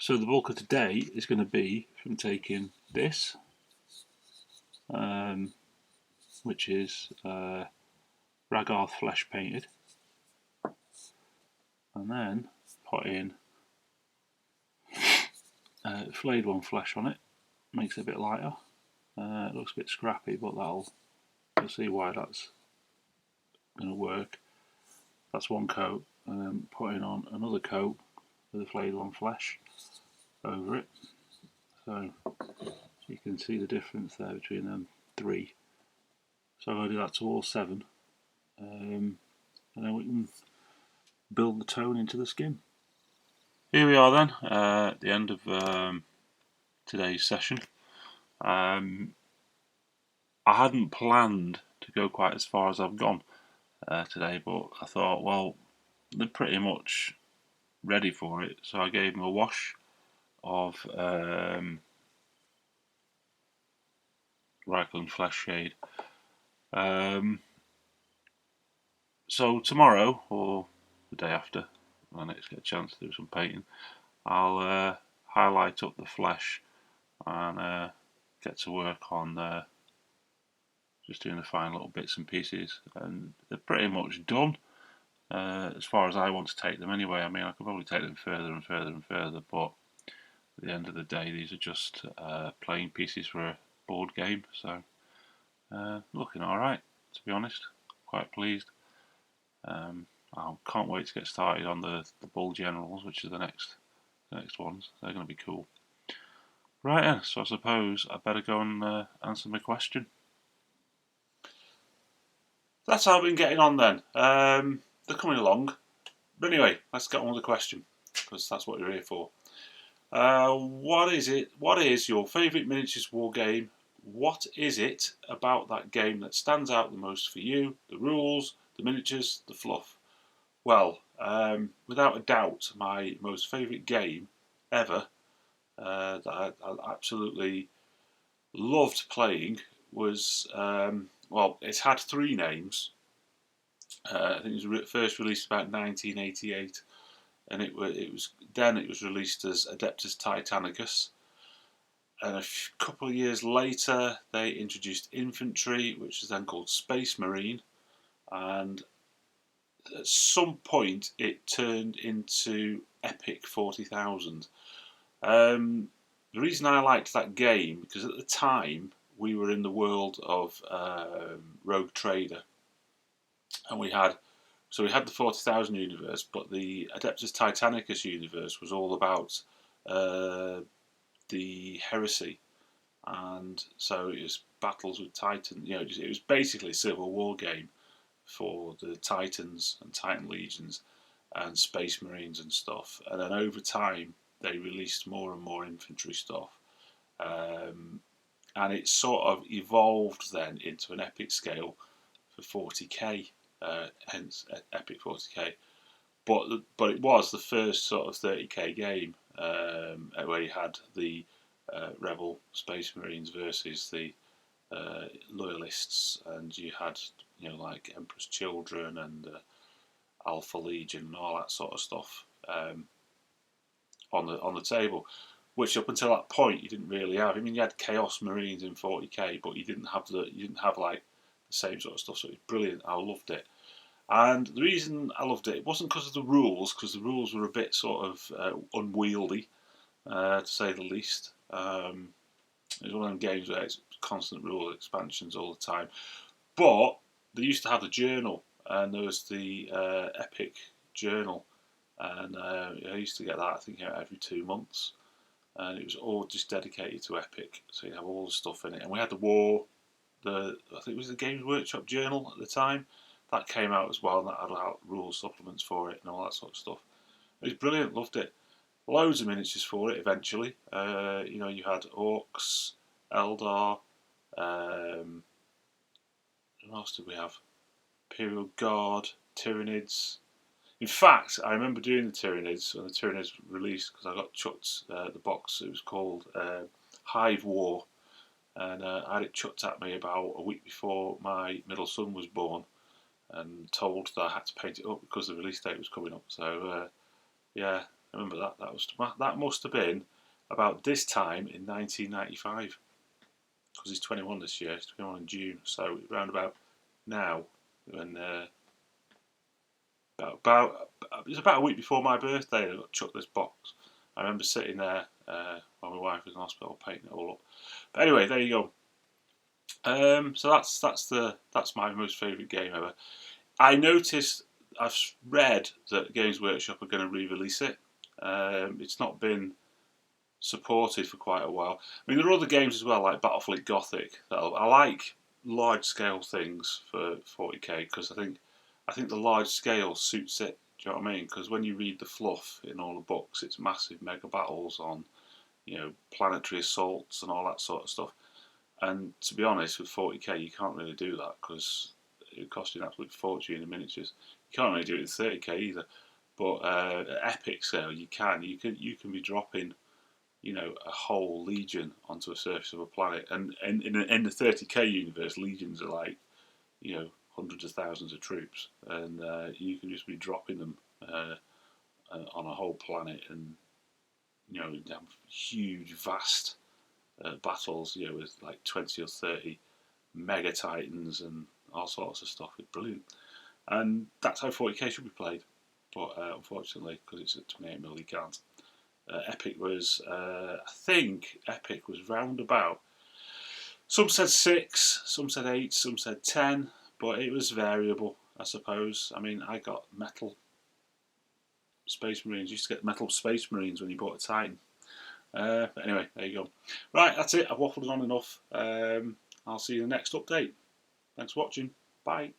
So the bulk of today is going to be from taking this, which is Ragarth flesh painted, and then putting flayed one flesh on it. Makes it a bit lighter. It looks a bit scrappy, but you'll see why that's going to work. That's one coat, and then putting on another coat with the flayed one flesh over it. So you can see the difference there between them three. So I'm going to do that to all 7, and then we can build the tone into the skin. Here we are then, at the end of today's session. I hadn't planned to go quite as far as I've gone today, but I thought, well, they're pretty much ready for it, so I gave them a wash of Reikland Flesh Shade. So tomorrow, or the day after, when I next get a chance to do some painting, I'll highlight up the flesh and get to work on just doing the fine little bits and pieces, and they're pretty much done as far as I want to take them anyway. I mean, I could probably take them further and further and further, but at the end of the day, these are just playing pieces for a board game, so looking alright, to be honest. Quite pleased. I can't wait to get started on the Bull Generals, which are the next ones. They're going to be cool. Right then, so I suppose I better go and answer my question. That's how I've been getting on then. They're coming along. But anyway, let's get on with the question, because that's what you're here for. What is your favourite miniatures war game? What is it about that game that stands out the most for you? The rules, the miniatures, the fluff? Well, without a doubt, my most favourite game ever that I absolutely loved playing was, well, it's had 3 names. I think it was first released about 1988, and it was released as Adeptus Titanicus. And a couple of years later, they introduced Infantry, which is then called Space Marine, and at some point it turned into Epic 40,000. The reason I liked that game, because at the time we were in the world of Rogue Trader, and we had the 40,000 universe, but the Adeptus Titanicus universe was all about the heresy, and so it was battles with Titan. It was basically a Civil War game for the Titans and Titan Legions and Space Marines and stuff. And then over time, they released more and more infantry stuff, and it sort of evolved then into an epic scale for 40k, hence Epic 40k. But it was the first sort of 30k game where you had the Rebel Space Marines versus the Loyalists, and you had like Emperor's Children and Alpha Legion and all that sort of stuff on the table, which up until that point you didn't really have. I mean, you had Chaos Marines in 40k, but you didn't have like the same sort of stuff. So it was brilliant. I loved it. And the reason I loved it wasn't because of the rules, because the rules were a bit sort of unwieldy, to say the least. It was one of them games where it's constant rule expansions all the time. But they used to have the journal, and there was the Epic journal, and I used to get that, I think, every 2 months, and it was all just dedicated to Epic, so you have all the stuff in it. And we had I think it was the Games Workshop journal at the time, that came out as well, and that had rule supplements for it and all that sort of stuff. It was brilliant, loved it. Loads of miniatures for it eventually. You had Orcs, Eldar, what else did we have? Imperial Guard, Tyranids. In fact, I remember doing the Tyranids when the Tyranids released, because I got chucked the box. It was called Hive War, and I had it chucked at me about a week before my middle son was born, and told that I had to paint it up because the release date was coming up. So yeah, I remember that. That must have been about this time in 1995, because he's 21 this year. He's 21 in June, so around about now, when it was about a week before my birthday. I got chucked this box. I remember sitting there while my wife was in hospital painting it all up. But anyway, there you go. So that's my most favourite game ever. I noticed, I've read that Games Workshop are going to re-release it. It's not been supported for quite a while. I mean, there are other games as well, like Battlefleet Gothic. I like large-scale things for 40k, because I think the large scale suits it. Do you know what I mean? Because when you read the fluff in all the books, it's massive mega battles on, planetary assaults and all that sort of stuff. And to be honest, with 40k, you can't really do that, because it would cost you an absolute fortune in miniatures. You can't really do it in 30k either. But at epic scale, you can. You can be dropping, a whole legion onto a surface of a planet. And in the 30k universe, legions are like, hundreds of thousands of troops, and you can just be dropping them on a whole planet, and have huge, vast battles, with like 20 or 30 mega titans and all sorts of stuff. It's brilliant, and that's how 40k should be played. But unfortunately, because it's at 28mm, you can't. Epic was, I think, Epic was roundabout. Some said 6, some said 8, some said 10, but it was variable, I suppose. I mean, I got metal Space Marines. You used to get metal Space Marines when you bought a Titan. But anyway, there you go. Right, that's it. I've waffled on enough. I'll see you in the next update. Thanks for watching. Bye.